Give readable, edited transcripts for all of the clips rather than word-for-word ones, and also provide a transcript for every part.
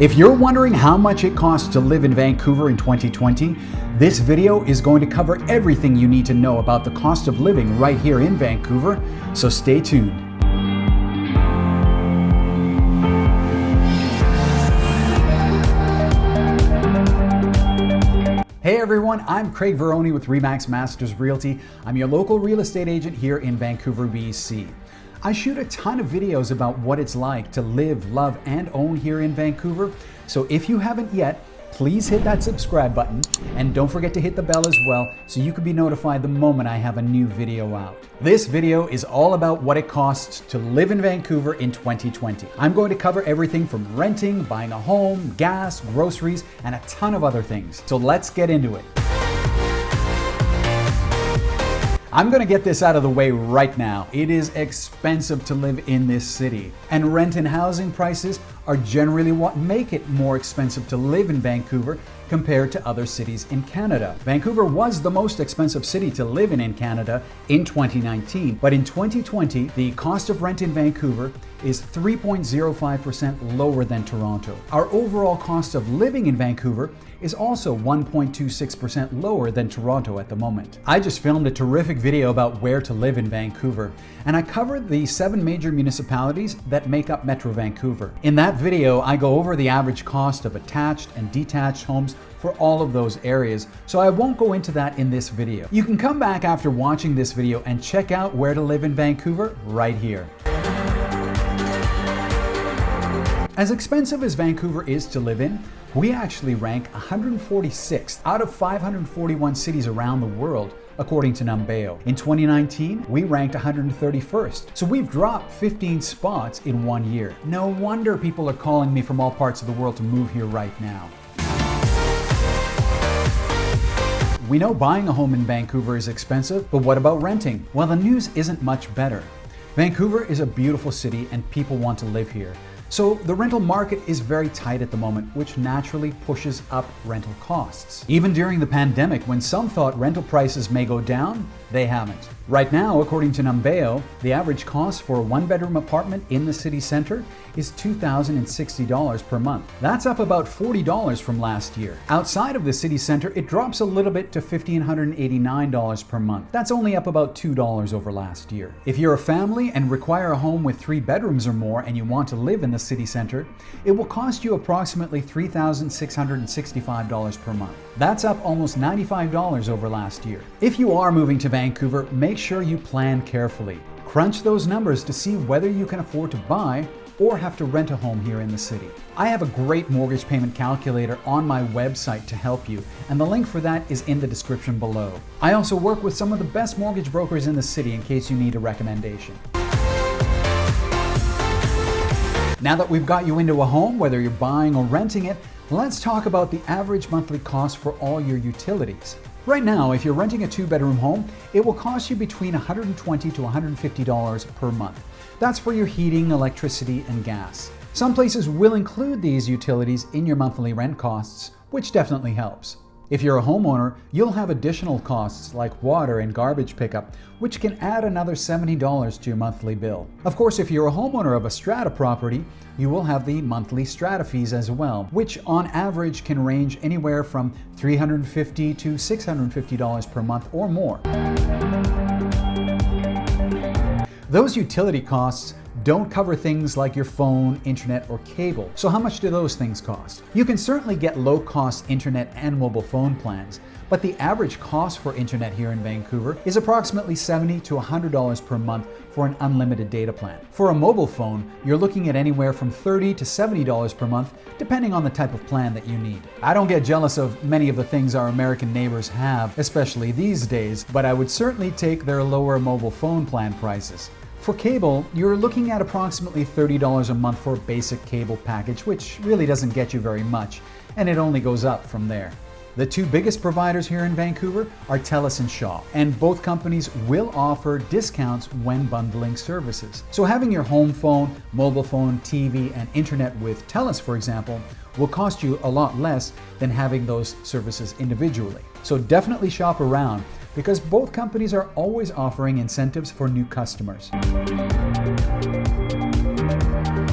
If you're wondering how much it costs to live in Vancouver in 2020, this video is going to cover everything you need to know about the cost of living right here in Vancouver, so stay tuned. Hey everyone, I'm Craig Veroni with Masters Realty. I'm your local real estate agent here in Vancouver, BC. I shoot a ton of videos about what it's like to live, love, and own here in Vancouver. So if you haven't yet, please hit that subscribe button and don't forget to hit the bell as well so you can be notified the moment I have a new video out. This video is all about what it costs to live in Vancouver in 2020. I'm going to cover everything from renting, buying a home, gas, groceries, and a ton of other things. So let's get into it. I'm gonna get this out of the way right now. It is expensive to live in this city, and rent and housing prices are generally what make it more expensive to live in Vancouver compared to other cities in Canada. Vancouver was the most expensive city to live in Canada in 2019, but in 2020, the cost of rent in Vancouver is 3.05% lower than Toronto. Our overall cost of living in Vancouver is also 1.26% lower than Toronto at the moment. I just filmed a terrific video about where to live in Vancouver, and I covered the 7 major municipalities that make up Metro Vancouver. In that video, I go over the average cost of attached and detached homes for all of those areas, so I won't go into that in this video. You can come back after watching this video and check out where to live in Vancouver right here. As expensive as Vancouver is to live in, we actually rank 146th out of 541 cities around the world, according to Numbeo. In 2019, we ranked 131st, so we've dropped 15 spots in 1 year. No wonder people are calling me from all parts of the world to move here right now. We know buying a home in Vancouver is expensive, but what about renting? Well, the news isn't much better. Vancouver is a beautiful city and people want to live here. So the rental market is very tight at the moment, which naturally pushes up rental costs. Even during the pandemic, when some thought rental prices may go down, they haven't. Right now, according to Numbeo, the average cost for a 1-bedroom apartment in the city center is $2,060 per month. That's up about $40 from last year. Outside of the city center, it drops a little bit to $1,589 per month. That's only up about $2 over last year. If you're a family and require a home with 3 bedrooms or more and you want to live in the city center, it will cost you approximately $3,665 per month. That's up almost $95 over last year. If you are moving to Vancouver, make sure you plan carefully. Crunch those numbers to see whether you can afford to buy or have to rent a home here in the city. I have a great mortgage payment calculator on my website to help you, and the link for that is in the description below. I also work with some of the best mortgage brokers in the city in case you need a recommendation. Now that we've got you into a home, whether you're buying or renting it, let's talk about the average monthly cost for all your utilities. Right now, if you're renting a 2-bedroom home, it will cost you between $120 to $150 per month. That's for your heating, electricity, and gas. Some places will include these utilities in your monthly rent costs, which definitely helps. If you're a homeowner, you'll have additional costs like water and garbage pickup, which can add another $70 to your monthly bill. Of course, if you're a homeowner of a strata property, you will have the monthly strata fees as well, which on average can range anywhere from $350 to $650 per month or more. Those utility costs don't cover things like your phone, internet, or cable. So how much do those things cost? You can certainly get low-cost internet and mobile phone plans, but the average cost for internet here in Vancouver is approximately $70 to $100 per month for an unlimited data plan. For a mobile phone, you're looking at anywhere from $30 to $70 per month, depending on the type of plan that you need. I don't get jealous of many of the things our American neighbors have, especially these days, but I would certainly take their lower mobile phone plan prices. For cable, you're looking at approximately $30 a month for a basic cable package, which really doesn't get you very much, and it only goes up from there. The 2 biggest providers here in Vancouver are TELUS and Shaw, and both companies will offer discounts when bundling services. So having your home phone, mobile phone, TV, and internet with TELUS, for example, will cost you a lot less than having those services individually. So definitely shop around, because both companies are always offering incentives for new customers.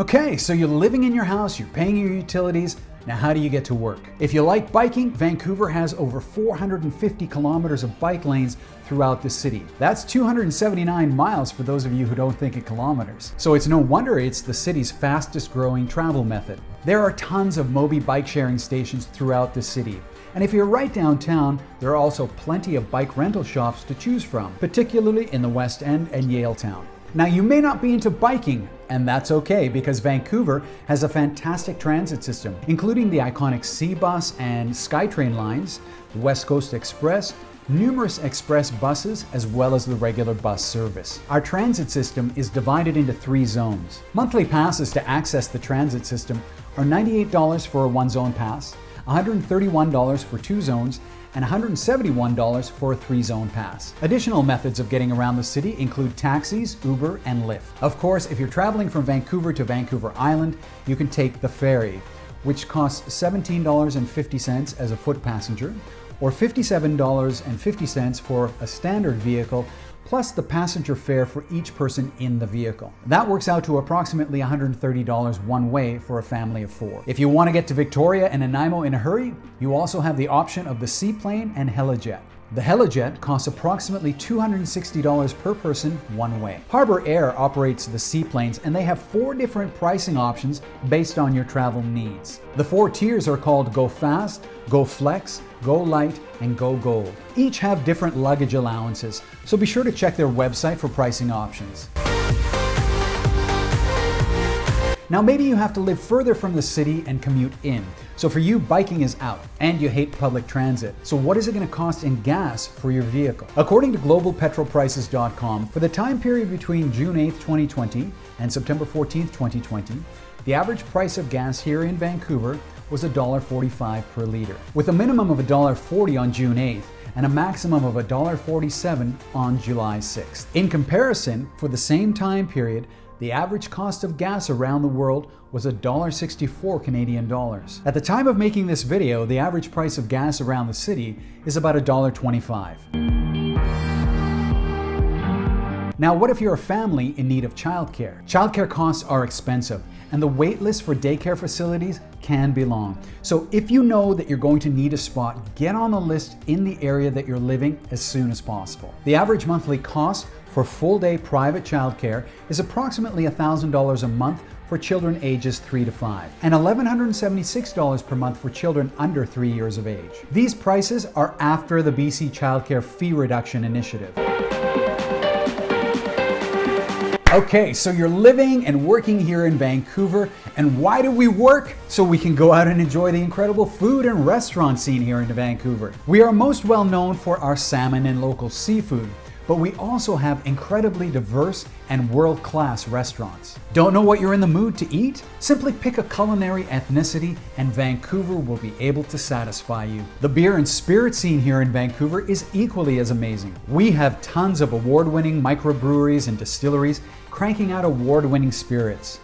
Okay, so you're living in your house, you're paying your utilities. Now, how do you get to work? If you like biking, Vancouver has over 450 kilometers of bike lanes throughout the city. That's 279 miles for those of you who don't think in kilometers. So it's no wonder it's the city's fastest growing travel method. There are tons of Mobi bike sharing stations throughout the city. And if you're right downtown, there are also plenty of bike rental shops to choose from, particularly in the West End and Yaletown. Now, you may not be into biking, and that's okay because Vancouver has a fantastic transit system, including the iconic C-Bus and SkyTrain lines, the West Coast Express, numerous express buses, as well as the regular bus service. Our transit system is divided into 3 zones. Monthly passes to access the transit system are $98 for a 1-zone pass, $131 for 2 zones, and $171 for a 3-zone pass. Additional methods of getting around the city include taxis, Uber, and Lyft. Of course, if you're traveling from Vancouver to Vancouver Island, you can take the ferry, which costs $17.50 as a foot passenger, or $57.50 for a standard vehicle, plus the passenger fare for each person in the vehicle. That works out to approximately $130 one way for a family of 4. If you want to get to Victoria and Nanaimo in a hurry, you also have the option of the seaplane and helijet. The helijet costs approximately $260 per person one way. Harbour Air operates the seaplanes, and they have 4 different pricing options based on your travel needs. The 4 tiers are called Go Fast, Go Flex, Go Light, and Go Gold. Each have different luggage allowances, so be sure to check their website for pricing options. Now, maybe you have to live further from the city and commute in. So for you, biking is out, and you hate public transit. So what is it going to cost in gas for your vehicle? According to globalpetrolprices.com, for the time period between June 8th, 2020 and September 14th, 2020, the average price of gas here in Vancouver was $1.45 per liter, with a minimum of $1.40 on June 8th and a maximum of $1.47 on July 6th. In comparison, for the same time period, the average cost of gas around the world was $1.64 Canadian dollars. At the time of making this video, the average price of gas around the city is about $1.25. Now, what if you're a family in need of childcare? Childcare costs are expensive, and the wait list for daycare facilities can be long. So if you know that you're going to need a spot, get on the list in the area that you're living as soon as possible. The average monthly cost for full-day private childcare is approximately $1,000 a month for children ages 3 to 5, and $1,176 per month for children under 3 years of age. These prices are after the BC Childcare Fee Reduction Initiative. Okay, so you're living and working here in Vancouver, and why do we work? So we can go out and enjoy the incredible food and restaurant scene here in Vancouver. We are most well known for our salmon and local seafood, but we also have incredibly diverse and world-class restaurants. Don't know what you're in the mood to eat? Simply pick a culinary ethnicity and Vancouver will be able to satisfy you. The beer and spirit scene here in Vancouver is equally as amazing. We have tons of award-winning microbreweries and distilleries cranking out award-winning spirits.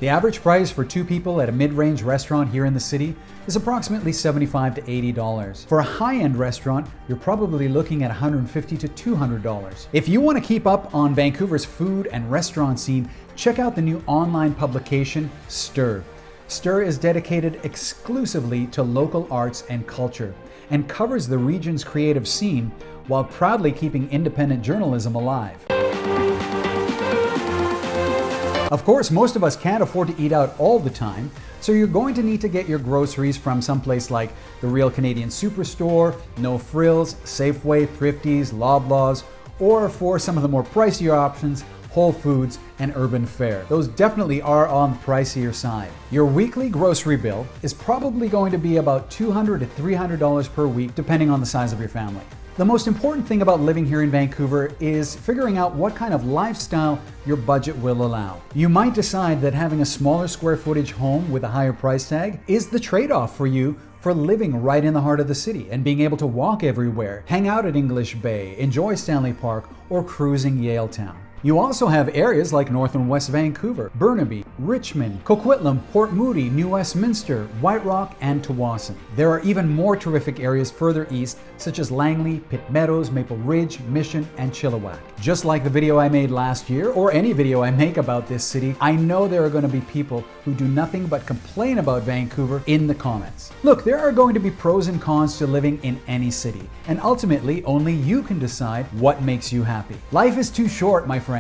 The average price for 2 people at a mid-range restaurant here in the city is approximately $75 to $80. For a high-end restaurant, you're probably looking at $150 to $200. If you want to keep up on Vancouver's food and restaurant scene, check out the new online publication, Stir. Stir is dedicated exclusively to local arts and culture and covers the region's creative scene while proudly keeping independent journalism alive. Of course, most of us can't afford to eat out all the time, so you're going to need to get your groceries from someplace like the Real Canadian Superstore, No Frills, Safeway, Thrifties, Loblaws, or for some of the more pricier options, Whole Foods and Urban Fare. Those definitely are on the pricier side. Your weekly grocery bill is probably going to be about $200 to $300 per week, depending on the size of your family. The most important thing about living here in Vancouver is figuring out what kind of lifestyle your budget will allow. You might decide that having a smaller square footage home with a higher price tag is the trade-off for you for living right in the heart of the city and being able to walk everywhere, hang out at English Bay, enjoy Stanley Park, or cruising Yaletown. You also have areas like North and West Vancouver, Burnaby, Richmond, Coquitlam, Port Moody, New Westminster, White Rock, and Tawasin. There are even more terrific areas further east, such as Langley, Pitt Meadows, Maple Ridge, Mission, and Chilliwack. Just like the video I made last year, or any video I make about this city, I know there are going to be people who do nothing but complain about Vancouver in the comments. Look, there are going to be pros and cons to living in any city, and ultimately only you can decide what makes you happy. Life is too short, my friends.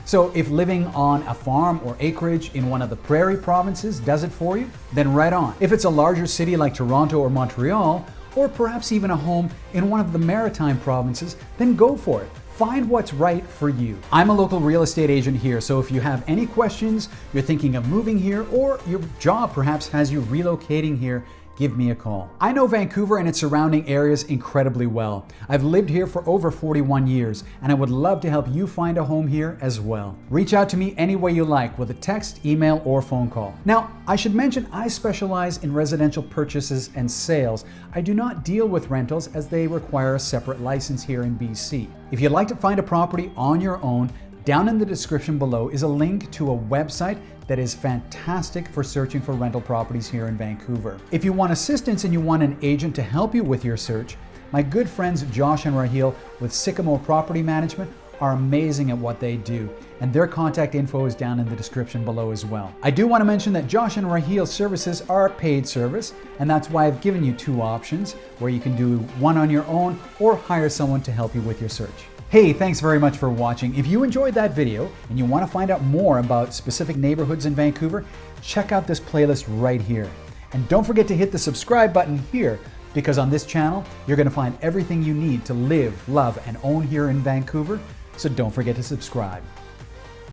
So if living on a farm or acreage in one of the prairie provinces does it for you, then right on. If it's a larger city like Toronto or Montreal, or perhaps even a home in one of the maritime provinces, then go for it. Find what's right for you. I'm a local real estate agent here, so if you have any questions, you're thinking of moving here, or your job perhaps has you relocating here, give me a call. I know Vancouver and its surrounding areas incredibly well. I've lived here for over 41 years, and I would love to help you find a home here as well. Reach out to me any way you like with a text, email, or phone call. Now, I should mention I specialize in residential purchases and sales. I do not deal with rentals as they require a separate license here in BC. If you'd like to find a property on your own, down in the description below is a link to a website that is fantastic for searching for rental properties here in Vancouver. If you want assistance and you want an agent to help you with your search, my good friends Josh and Raheel with Sycamore Property Management are amazing at what they do, and their contact info is down in the description below as well. I do want to mention that Josh and Raheel's services are a paid service, and that's why I've given you two options where you can do one on your own or hire someone to help you with your search. Hey, thanks very much for watching. If you enjoyed that video and you want to find out more about specific neighborhoods in Vancouver, check out this playlist right here. And don't forget to hit the subscribe button here, because on this channel, you're going to find everything you need to live, love, and own here in Vancouver. So don't forget to subscribe.